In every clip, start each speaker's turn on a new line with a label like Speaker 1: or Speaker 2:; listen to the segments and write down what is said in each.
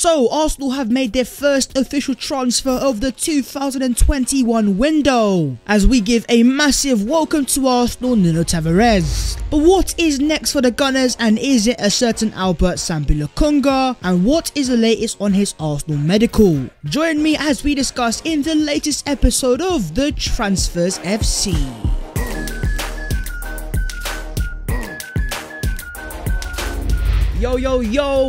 Speaker 1: So Arsenal have made their first official transfer of the 2021 window, as we give a massive welcome to Arsenal Nuno Tavares. But what is next for the Gunners, and is it a certain Albert Sambi Lokonga, and what is the latest on his Arsenal medical? Join me as we discuss in the latest episode of the Transfers FC. Yo,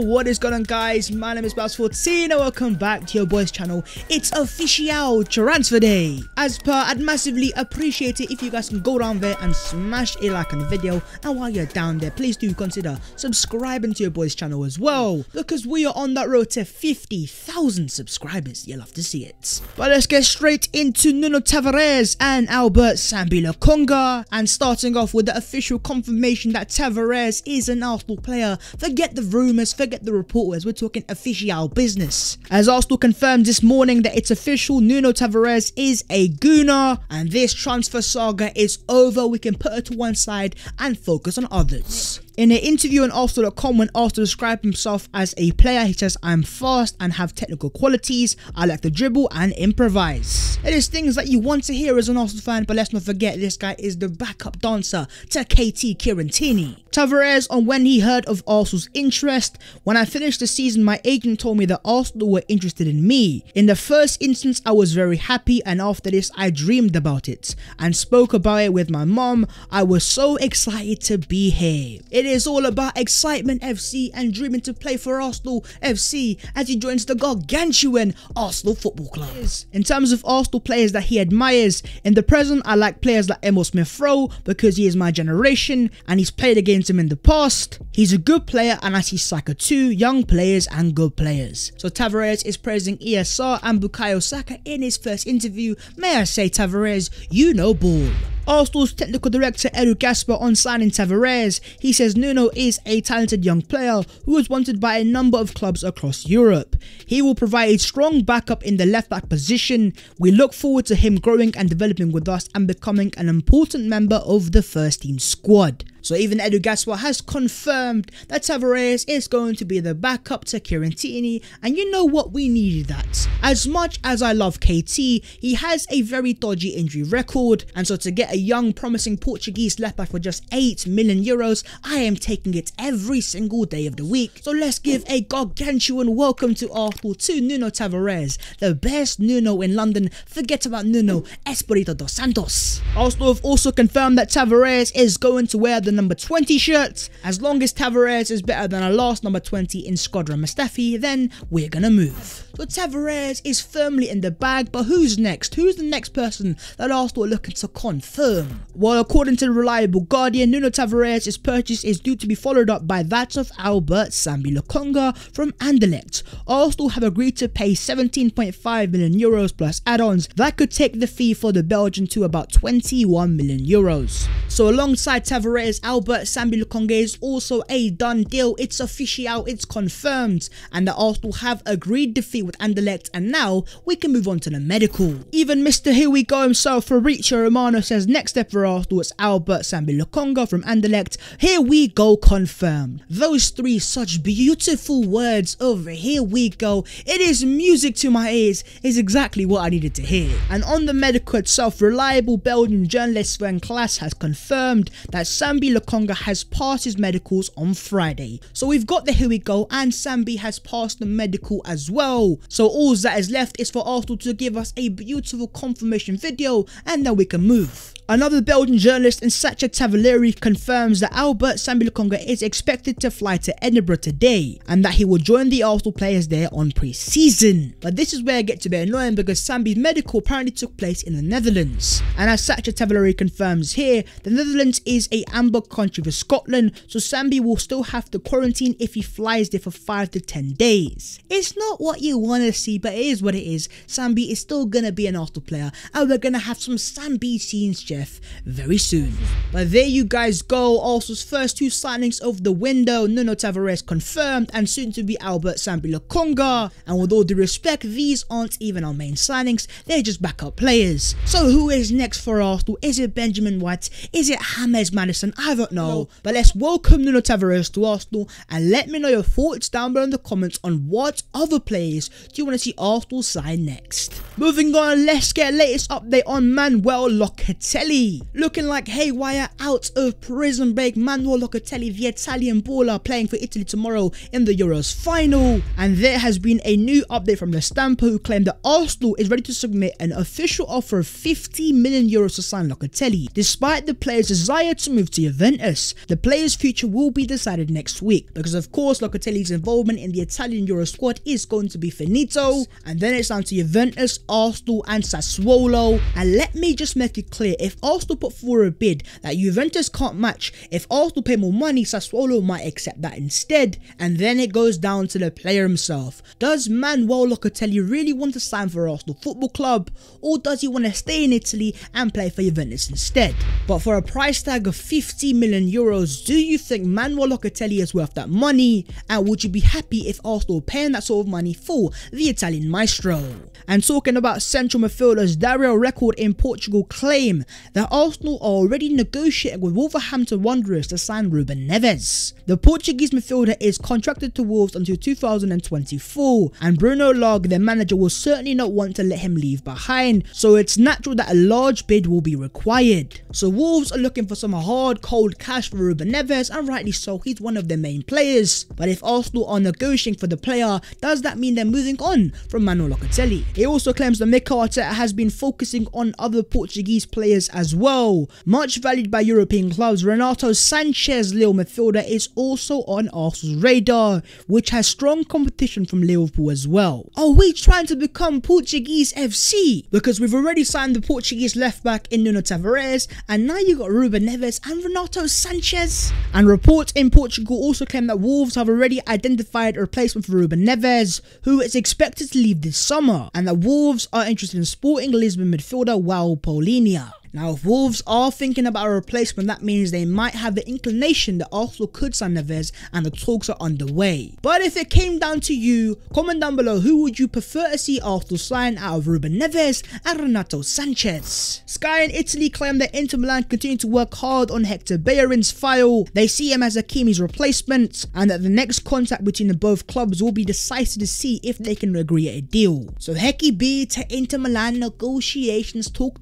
Speaker 1: what is going on, guys? My name is Bas14 and welcome back to your boys channel. It's official transfer day. As per, I'd massively appreciate it if you guys can go down there and smash a like on the video, and while you're down there, please do consider subscribing to your boys channel as well, because we are on that road to 50,000 subscribers. You'll love to see it. But let's get straight into Nuno Tavares and Albert Sambi Lokonga, and starting off with the official confirmation that Tavares is an Arsenal player. Forget the rumours, forget the reporters, we're talking official business. As Arsenal confirmed this morning that it's official, Nuno Tavares is a Gooner, and this transfer saga is over. We can put it to one side and focus on others. In an interview on Arsenal.com, when asked to describe himself as a player, he says, "I'm fast and have technical qualities. I like to dribble and improvise." It is things that you want to hear as an Arsenal fan, but let's not forget this guy is the backup dancer to KT Kirantini. Tavares, on when he heard of Arsenal's interest: "When I finished the season, my agent told me that Arsenal were interested in me. In the first instance, I was very happy, and after this, I dreamed about it and spoke about it with my mom. I was so excited to be here." It is all about excitement FC and dreaming to play for Arsenal FC as he joins the gargantuan Arsenal Football Club. In terms of Arsenal players that he admires, in the present, I like players like Emil Smith-Rowe because he is my generation and he's played against him in the past. He's a good player, and I see Saka too, young players and good players. So Tavares is praising ESR and Bukayo Saka in his first interview. May I say, Tavares, you know ball. Arsenal's technical director Edu Gasper on signing Tavares, he says Nuno is a talented young player who is wanted by a number of clubs across Europe. He will provide a strong backup in the left back position. We look forward to him growing and developing with us and becoming an important member of the first team squad. So even Edu Gasper has confirmed that Tavares is going to be the backup to Kirantini, and you know what, we needed that. As much as I love KT, he has a very dodgy injury record, and so to get a young promising Portuguese left back for just 8 million euros, I am taking it every single day of the week. So let's give a gargantuan welcome to Arsenal to Nuno Tavares, the best Nuno in London. Forget about Nuno Espirito dos Santos. Arsenal have also confirmed that Tavares is going to wear the number 20 shirt. As long as Tavares is better than our last number 20 in Squadron Mustafi, then we're gonna move. So Tavares is firmly in the bag, but who's next? Who's the next person that Arsenal are looking to confirm? Well, according to the reliable Guardian, Nuno Tavares' purchase is due to be followed up by that of Albert Sambi Lokonga from Anderlecht. Arsenal have agreed to pay 17.5 million euros plus add-ons. That could take the fee for the Belgian to about 21 million euros. So alongside Tavares, Albert Sambi Lokonga is also a done deal. It's official, it's confirmed, and the Arsenal have agreed the fee with Anderlecht, and now we can move on to the medical. Even Mr. Here We Go himself, Fabrizio Romano, says next step for Arsenal is Albert Sambi Lokonga from Anderlecht. Here we go confirmed. Those three such beautiful words of here we go. It is music to my ears, is exactly what I needed to hear. And on the medical itself, reliable Belgian journalist Sven Klaas has confirmed that Sambi Lokonga has passed his medicals on Friday. So we've got the here we go, and Sambi has passed the medical as well. So all that is left is for Arsenal to give us a beautiful confirmation video, and then we can move. Another Belgian journalist in Sacha Tavaleri confirms that Albert Sambi Lokonga is expected to fly to Edinburgh today, and that he will join the Arsenal players there on pre-season. But this is where it gets a bit annoying, because Sambi's medical apparently took place in the Netherlands. And as Sacha Tavaleri confirms here, the Netherlands is a amber country for Scotland, so Sambi will still have to quarantine if he flies there for 5 to 10 days. It's not what you want to see, but it is what it is. Sambi is still going to be an Arsenal player, and we're going to have some Sambi scenes, SPF very soon. But there you guys go, Arsenal's first 2 signings of the window, Nuno Tavares confirmed and soon to be Albert Sambi Lokonga. And with all due respect, these aren't even our main signings, they're just backup players. So who is next for Arsenal? Is it Benjamin White? Is it James Maddison? I don't know. But let's welcome Nuno Tavares to Arsenal and let me know your thoughts down below in the comments on what other players do you want to see Arsenal sign next. Moving on, let's get latest update on Manuel Locatelli. Looking like haywire out of prison break, Manuel Locatelli, the Italian baller, playing for Italy tomorrow in the Euros final. And there has been a new update from the Stamper, who claimed that Arsenal is ready to submit an official offer of 50 million euros to sign Locatelli. Despite the player's desire to move to Juventus, the player's future will be decided next week, because of course Locatelli's involvement in the Italian Euro squad is going to be finito, and then it's down to Juventus, Arsenal and Sassuolo. And let me just make it clear, if Arsenal put forward a bid that Juventus can't match, if Arsenal pay more money, Sassuolo might accept that instead, and then it goes down to the player himself. Does Manuel Locatelli really want to sign for Arsenal Football Club, or does he want to stay in Italy and play for Juventus instead? But for a price tag of 50 million euros, do you think Manuel Locatelli is worth that money? And would you be happy if Arsenal were paying that sort of money for the Italian maestro? And talking about central midfielders, Dario Record in Portugal claim that Arsenal are already negotiating with Wolverhampton Wanderers to sign Ruben Neves. The Portuguese midfielder is contracted to Wolves until 2024, and Bruno Lage, their manager, will certainly not want to let him leave behind, so it's natural that a large bid will be required. So Wolves are looking for some hard cold cash for Ruben Neves, and rightly so, he's one of their main players. But if Arsenal are negotiating for the player, does that mean they're moving on from Manuel Locatelli? He also claims that Mikel Arteta has been focusing on other Portuguese players as well. Much valued by European clubs, Renato Sanchez, Lille midfielder, is also on Arsenal's radar, which has strong competition from Liverpool as well. Are we trying to become Portuguese FC? Because we've already signed the Portuguese left back in Nuno Tavares, and now you got Ruben Neves and Renato Sanchez. And reports in Portugal also claim that Wolves have already identified a replacement for Ruben Neves, who is expected to leave this summer, and that Wolves are interested in Sporting Lisbon midfielder João Paulinho. Now, if Wolves are thinking about a replacement, that means they might have the inclination that Arsenal could sign Neves, and the talks are underway. But if it came down to you, comment down below, who would you prefer to see Arsenal sign out of Ruben Neves and Renato Sanchez? Sky in Italy claim that Inter Milan continue to work hard on Hector Bellerin's file. They see him as Hakimi's replacement, and that the next contact between the both clubs will be decisive to see if they can agree a deal. So Heki B to Inter Milan negotiations, talk,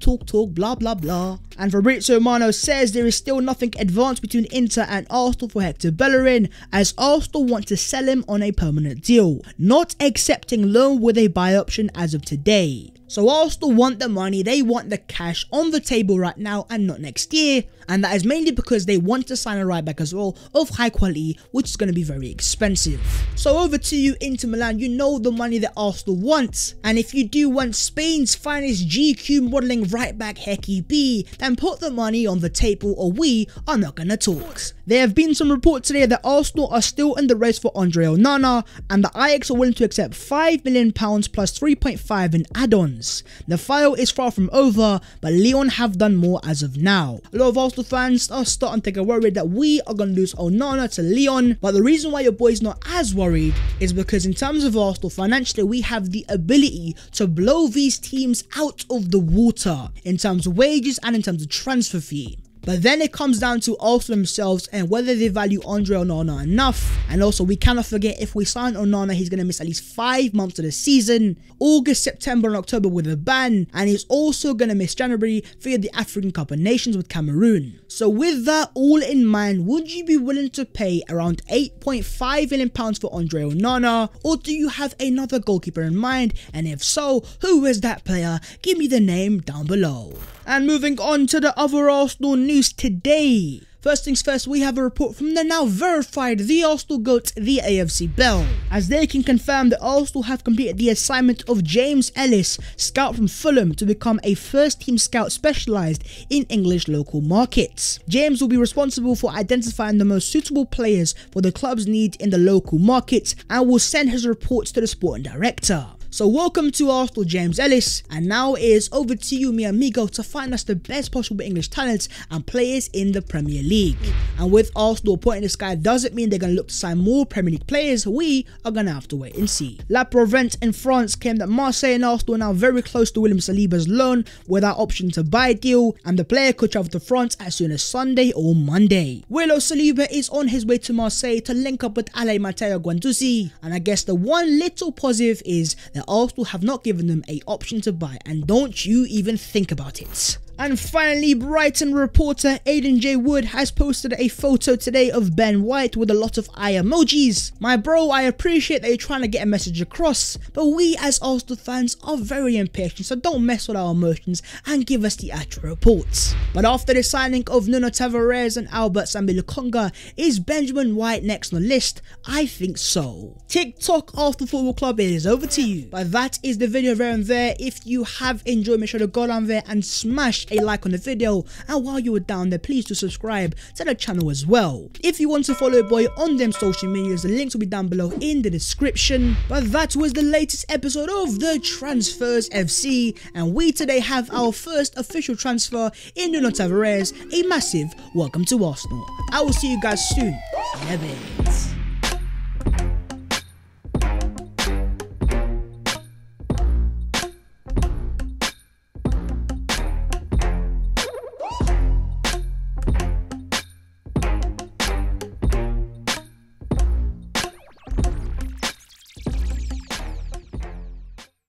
Speaker 1: blah blah blah. And Fabrizio Romano says there is still nothing advanced between Inter and Arsenal for Hector Bellerin, as Arsenal want to sell him on a permanent deal, not accepting loan with a buy option as of today. So Arsenal want the money, they want the cash on the table right now and not next year, and that is mainly because they want to sign a right back as well of high quality, which is going to be very expensive. So over to you, Inter Milan, you know the money that Arsenal wants, and if you do want Spain's finest GQ modelling right back Heki B, then put the money on the table or we are not going to talk. There have been some reports today that Arsenal are still in the race for Andre Onana, and the Ajax are willing to accept £5 million plus 3.5 in add-ons. The file is far from over, but Lyon have done more as of now. A lot of Arsenal fans are starting to get worried that we are going to lose Onana to Lyon, but the reason why your boy's not as worried is because in terms of Arsenal, financially we have the ability to blow these teams out of the water in terms of wages and in terms of transfer fee. But then it comes down to Arsenal themselves and whether they value Andre Onana enough. And also, we cannot forget, if we sign Onana, he's going to miss at least 5 months of the season, August, September and October with a ban, and he's also going to miss January via the African Cup of Nations with Cameroon. So with that all in mind, would you be willing to pay around £8.5 million for Andre Onana, or do you have another goalkeeper in mind? And if so, who is that player? Give me the name down below. And moving on to the other Arsenal news today. First things first, we have a report from the now verified The Arsenal GOAT, the AFC Bell, as they can confirm that Arsenal have completed the assignment of James Ellis, scout from Fulham, to become a first team scout specialised in English local markets. James will be responsible for identifying the most suitable players for the club's need in the local markets and will send his reports to the sporting director. So welcome to Arsenal, James Ellis, and now it is over to you, mi amigo, to find us the best possible English talents and players in the Premier League. And with Arsenal appointing this guy doesn't mean they're going to look to sign more Premier League players. We are going to have to wait and see. La Provence in France claimed that Marseille and Arsenal are now very close to William Saliba's loan without option to buy deal, and the player could travel to France as soon as Sunday or Monday. Willow Saliba is on his way to Marseille to link up with Ale Matteo Guendouzi, and I guess the one little positive is that Arsenal have not given them an option to buy, and don't you even think about it. And finally, Brighton reporter Aidan J. Wood has posted a photo today of Ben White with a lot of eye emojis. My bro, I appreciate that you're trying to get a message across, but we as Arsenal fans are very impatient, so don't mess with our emotions and give us the actual reports. But after the signing of Nuno Tavares and Albert Sambi Lokonga, is Benjamin White next on the list? I think so. TikTok Arsenal Football Club, it is over to you. But that is the video there and there. If you have enjoyed, make sure to go down there and smash a like on the video, and while you were down there, please do subscribe to the channel as well. If you want to follow boy on them social medias, the links will be down below in the description. But that was the latest episode of the Transfers FC, and we today have our first official transfer in Nuno Tavares. A massive welcome to Arsenal. I will see you guys soon in a bit.